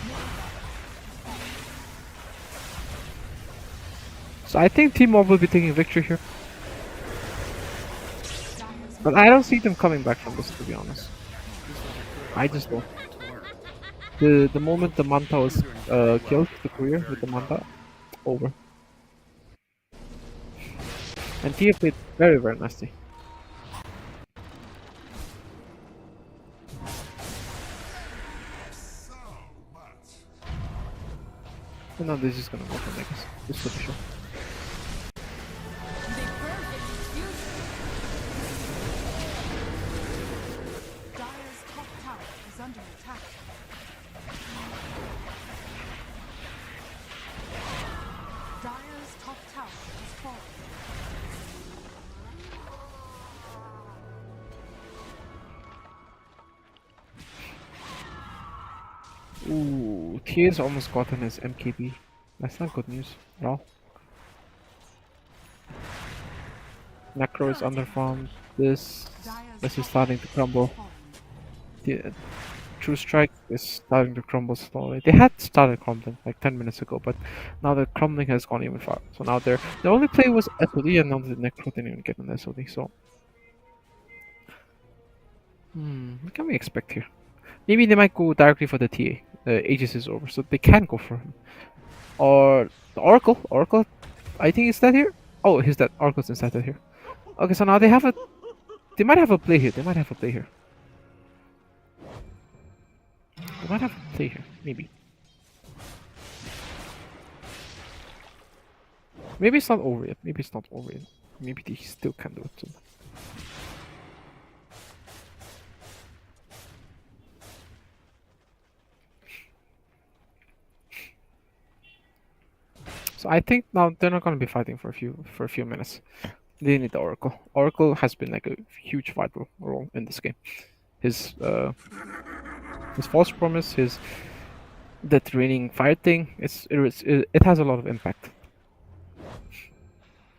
middle So I think Team Mob will be taking victory here. Dire's But I don't see them coming back from this, to be honest. I just don't. The moment the Manta was killed, the courier with the Manta, over. And Tia played very nasty. And now this is gonna go for Megas, just for sure. Dire's top tower is under attack. Dire's top tower has fallen. Ooh, Tia's almost gotten his MKB. That's not good news at all. Necro is underfarmed. This Dire's is top starting to tower crumble. has fallen. The True Strike is starting to crumble slowly. They had started crumbling like 10 minutes ago, but now the crumbling has gone even far. So now the only play was SOD, and now the Necro didn't even get an SOD. So, what can we expect here? Maybe they might go directly for the TA. The Aegis is over, so they can go for him. Or the Oracle. Oracle, I think is dead here. Oh, he's dead. Oracle's instead dead here. Okay, so now they have a. They might have a play here. They might have a play here. They might have a play here. Maybe. Maybe it's not over yet. Maybe it's not over yet. Maybe they still can do it too. So I think now they're not gonna be fighting for a few minutes. They need the Oracle. Oracle has been like a huge vital role in this game. His false promise, his that raining fire thing, it has a lot of impact.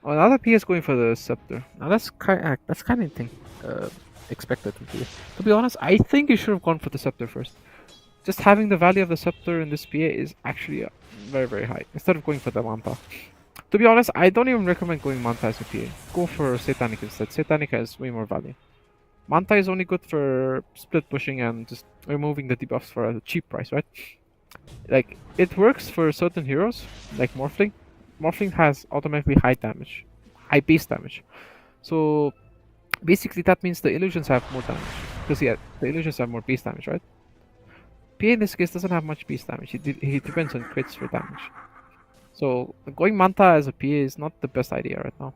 Oh, another P is going for the scepter. Now that's kind of thing expected to be. To be honest, I think you should have gone for the scepter first. Just having the value of the scepter in this PA is actually very, very high, instead of going for the Manta. To be honest, I don't even recommend going Manta as a PA. Go for Satanic instead. Satanic has way more value. Manta is only good for split pushing and just removing the debuffs for a cheap price, right? Like, it works for certain heroes, like Morphling. Morphling has automatically high damage, high base damage. So, basically that means the illusions have more damage. Because yeah, the illusions have more base damage, right? PA in this case doesn't have much base damage. He depends on crits for damage. So going Manta as a PA is not the best idea right now.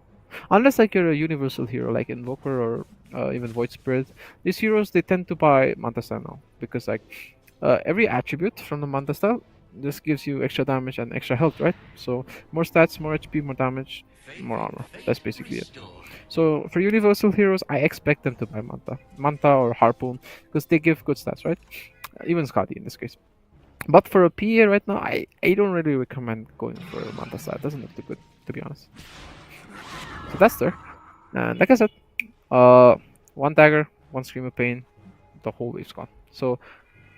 Unless like you're a universal hero like Invoker or even Void Spirit. These heroes, they tend to buy Manta style now. Because like every attribute from the Manta style just gives you extra damage and extra health, right? So more stats, more HP, more damage, more armor. That's basically it. So for universal heroes, I expect them to buy Manta or Harpoon, because they give good stats, right? Even Scotty in this case. But for a PA right now, I don't really recommend going for a Manta style. It doesn't look too good, to be honest. So that's there. And like I said, one dagger, one Scream of Pain, the whole wave's gone. So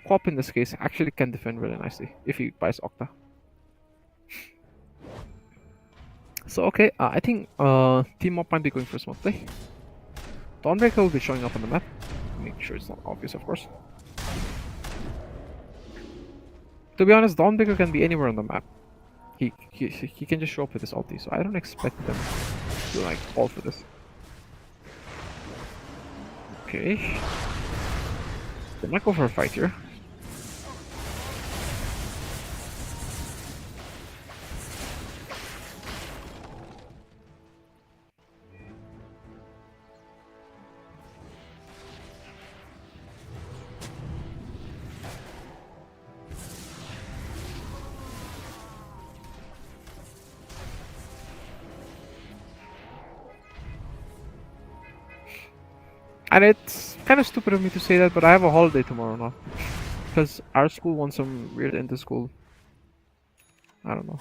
Quap in this case actually can defend really nicely if he buys Octa. So okay, I think Team Up might be going for smoke play. Dawnbreaker will be showing up on the map. Make sure it's not obvious, of course. To be honest, Dawnbreaker can be anywhere on the map. He can just show up with his ulti, so I don't expect them to like fall for this. Okay. They might go for a fight here. And it's kind of stupid of me to say that, but I have a holiday tomorrow now. Because our school wants some weird inter-school. I don't know.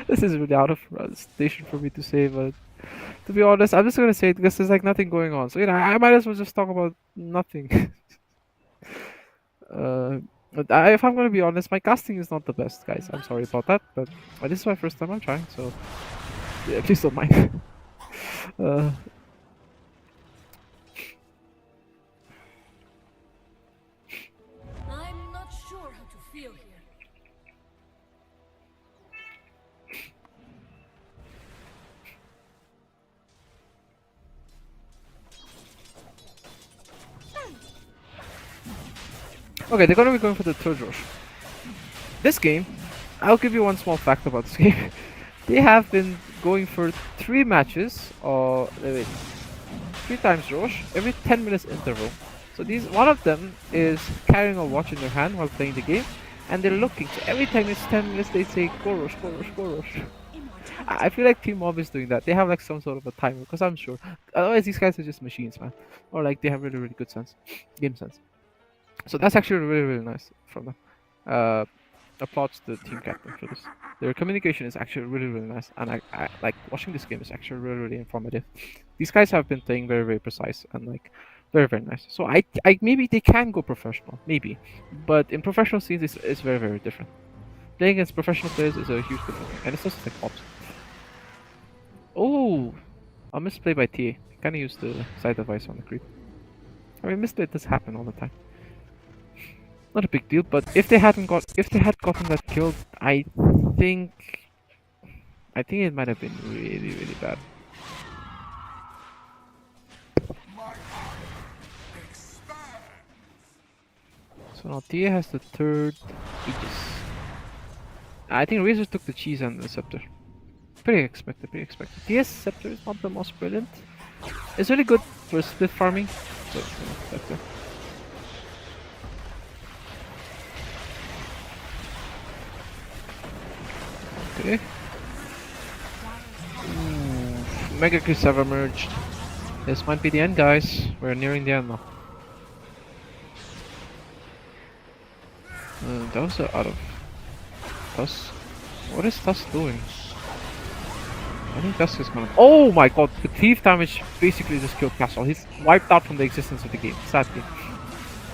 This is really out of station for me to say, but to be honest, I'm just gonna say it because there's like nothing going on. So, you know, I might as well just talk about nothing. But if I'm gonna be honest, my casting is not the best, guys. I'm sorry about that, but this is my first time I'm trying, so yeah, please don't mind. uh, I'm not sure how to feel here. Okay, they're gonna be going for the third rush. This game, I'll give you one small fact about this game. They have been going for 3 matches, or wait, 3 times rush every 10 minutes interval. So one of them is carrying a watch in their hand while playing the game, and they're looking. So every time it's 10 minutes, they say go rush, go rush, go rush. I feel like Team Mob is doing that. They have like some sort of a timer, because I'm sure. Otherwise, these guys are just machines, man. Or like they have really, really good game sense. So that's actually really, really nice from them. applaud to the team captain for this. Their communication is actually really, really nice, and I like watching this game is actually really, really informative. These guys have been playing very, very precise and like very, very nice. So I maybe they can go professional, maybe, but in professional scenes, it's very, very different. Playing against professional players is a huge difference, and it's also like pops. Oh, a misplay by TA. Kind of used the side device on the creep. I mean, misplay does happen all the time. Not a big deal, but if they had gotten that kill, think I think it might have been really, really bad. So now Tia has the third Aegis. I think Razor took the cheese and the scepter. Pretty expected, pretty expected. Tia's scepter is not the most brilliant. It's really good for split farming. So, scepter. Okay. Mega Creeps have emerged. This might be the end, guys. We're nearing the end now. Those are out of Tusk. What is Tusk doing? I think Tusk is gonna. Oh my god! The thief damage basically just killed Castle. He's wiped out from the existence of the game. Sadly.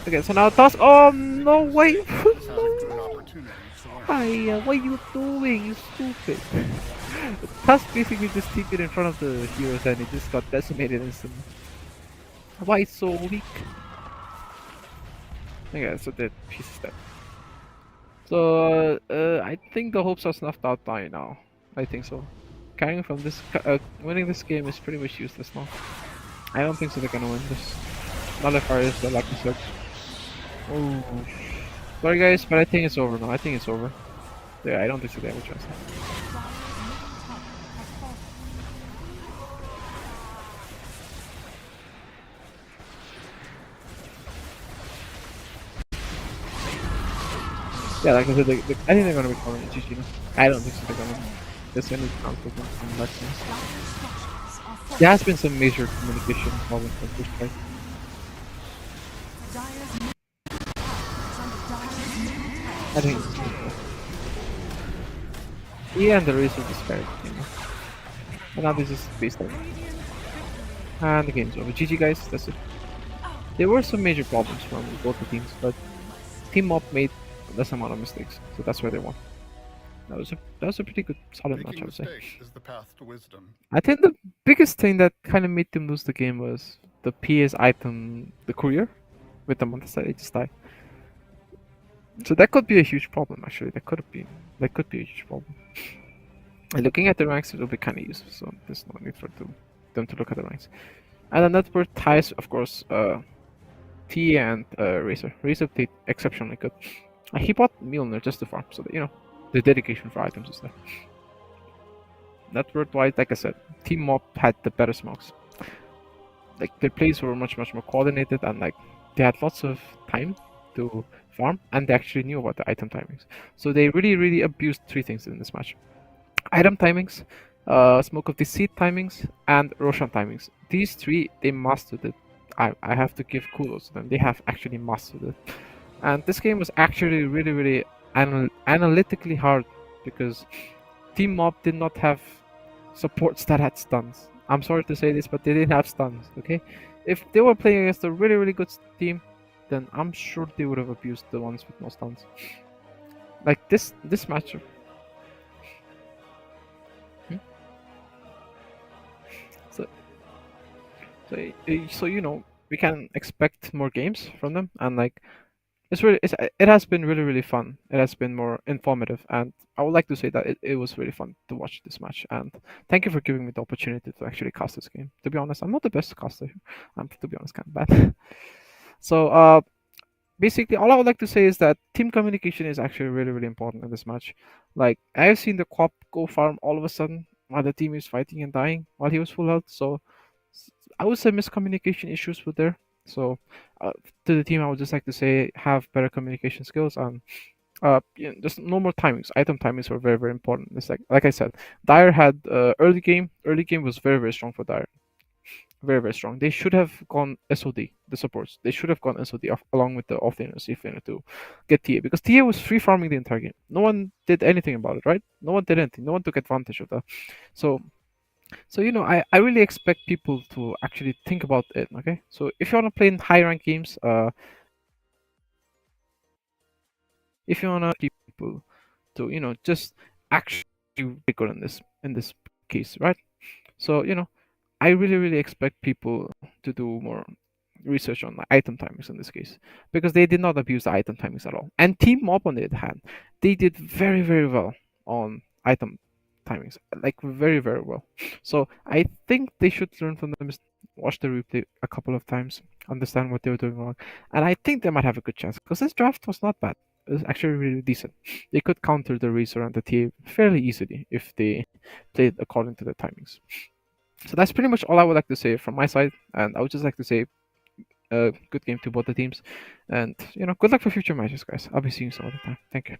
Okay, so now Tusk. Oh no! Wait! No! Hi, what are you doing? You stupid! Tusk basically just TP'd in front of the heroes and it just got decimated instantly. Why it's so weak? Okay, so the piece is dead. So I think the hopes are snuffed out by now. I think so. Carrying from this, winning this game is pretty much useless now. I don't think so they're gonna win this. Nullifier is the lucky slug. Oh, sorry guys, but I think it's over now. I think it's over. Yeah, I don't think so they have a chance. Yeah, like I said, I think they're gonna be calling it GG now. I don't think so they're gonna. There's any conflict in that sense. There has been some major communication problems at this point. I think it's yeah, and the reason is fair, you know. And now this is baseline. And the game's over. GG guys, that's it. There were some major problems from both the teams, but Team Up made less amount of mistakes, so that's where they won. That was a pretty good solid match, I would say. Is the path to wisdom. I think the biggest thing that kind of made them lose the game was the PS item, the courier, with the Montesa Aegis die. So that could be a huge problem, actually. That could be a huge problem. And looking at the ranks, it will be kind of useful. So there's no need for them to look at the ranks. And then that were ties, of course. T and Razor. Razor played exceptionally good. He bought Mjolnir just to farm, so that, you know, the dedication for items is there. Network-wise, like I said, Team Mob had the better smokes. Like their plays were much more coordinated, and like they had lots of time to farm, and they actually knew about the item timings. So they really abused three things in this match: item timings, Smoke of Deceit timings, and Roshan timings. These three, they mastered it. I have to give kudos to them. They have actually mastered it. And this game was actually really analytically hard because Team Mob did not have supports that had stuns. I'm sorry to say this, but they didn't have stuns, okay? If they were playing against a really good team, then I'm sure they would have abused the ones with no stuns. Like this matchup. So you know, we can expect more games from them, and like it has been really fun. It has been more informative, and I would like to say that it was really fun to watch this match. And thank you for giving me the opportunity to actually cast this game. To be honest, I'm not the best caster. I'm, to be honest, kind of bad. So basically, all I would like to say is that team communication is actually really important in this match. Like I have seen the Quap go farm all of a sudden while the team is fighting and dying while he was full health. So I would say miscommunication issues were there. So to the team, I would just like to say have better communication skills, and just no more timings. Item timings were very important. It's like I said, Dire had early game. Early game was very strong for Dire. very very strong. They should have gone SOD. The supports, they should have gone SOD along with the offlaners if they wanted to get TA, because TA was free farming the entire game. No one did anything about it, right? No one did anything. No one took advantage of that. So I really expect people to actually think about it. Okay, so if you want to play in high rank games, if you want to people to just actually be good in this case, right? So I really expect people to do more research on the item timings in this case, because they did not abuse the item timings at all. And Team Mob, on the other hand, they did very well on item timings, like very well. So I think they should learn from them, watch the replay a couple of times, understand what they were doing wrong, and I think they might have a good chance, because this draft was not bad. It was actually really decent. They could counter the Razor and the TA fairly easily if they played according to the timings. So that's pretty much all I would like to say from my side, and I would just like to say good game to both the teams, and good luck for future matches, guys. I'll be seeing you some other time. Thank you.